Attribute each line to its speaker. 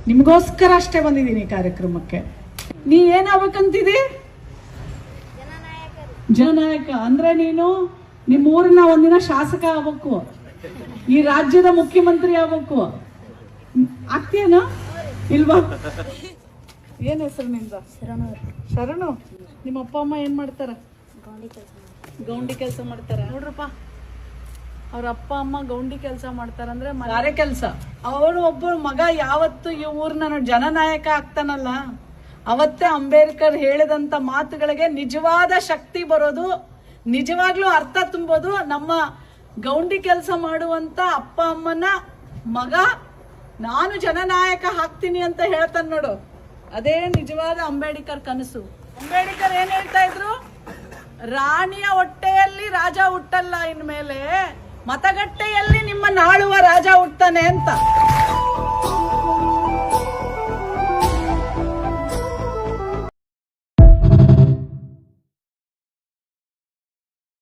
Speaker 1: ನಿಮಗೋಸ್ಕರ ಅಷ್ಟೇ ಬಂದಿದ್ದೀನಿ ಕಾರ್ಯಕ್ರಮಕ್ಕೆ. ನೀ ಏನಾಗ್ಬೇಕಂತಿದಿ? ಜನನಾಯಕ ಅಂದ್ರೆ ನೀನು ನಿಮ್ಮ ಊರಿನ ಒಂದಿನ ಶಾಸಕ ಆಗ್ಬೇಕು, ಈ ರಾಜ್ಯದ ಮುಖ್ಯಮಂತ್ರಿ ಆಗ್ಬೇಕು. ಆಗ್ತೀಯನ ಇಲ್ವಾ? ಏನ್ ಹೆಸರು ನಿಂದ? ಶರಣು. ನಿಮ್ಮ ಅಪ್ಪ ಅಮ್ಮ ಏನ್ ಮಾಡ್ತಾರ? ಗೌಂಡಿ ಕೆಲಸ ಮಾಡ್ತಾರ. ನೋಡ್ರಪ್ಪ, ಅವ್ರ ಅಪ್ಪ ಅಮ್ಮ ಗೌಂಡಿ ಕೆಲಸ ಮಾಡ್ತಾರಂದ್ರೆ ಗಾರೆ ಕೆಲಸ. ಅವನು ಒಬ್ಬ ಮಗ ಯಾವತ್ತು ಈ ಊರ್ನ ಜನನಾಯಕ ಆಗ್ತಾನಲ್ಲ, ಅವತ್ತೇ ಅಂಬೇಡ್ಕರ್ ಹೇಳಿದಂತ ಮಾತುಗಳಿಗೆ ನಿಜವಾದ ಶಕ್ತಿ ಬರೋದು, ನಿಜವಾಗ್ಲೂ ಅರ್ಥ ತುಂಬೋದು. ನಮ್ಮ ಗೌಂಡಿ ಕೆಲಸ ಮಾಡುವಂತ ಅಪ್ಪ ಅಮ್ಮನ ಮಗ ನಾನು ಜನನಾಯಕ ಹಾಕ್ತೀನಿ ಅಂತ ಹೇಳ್ತಾನೆ ನೋಡು, ಅದೇ ನಿಜವಾದ ಅಂಬೇಡ್ಕರ್ ಕನಸು. ಅಂಬೇಡ್ಕರ್ ಏನ್ ಹೇಳ್ತಾ ಇದ್ರು? ರಾಣಿಯ ಹೊಟ್ಟೆಯಲ್ಲಿ ರಾಜ ಹುಟ್ಟಲ್ಲ, ಇನ್ಮೇಲೆ ಮತಗಟ್ಟೆಯಲ್ಲಿ ನಿಮ್ಮ ನಾಳುವ ರಾಜ ಹುಟ್ತಾನೆ ಅಂತ.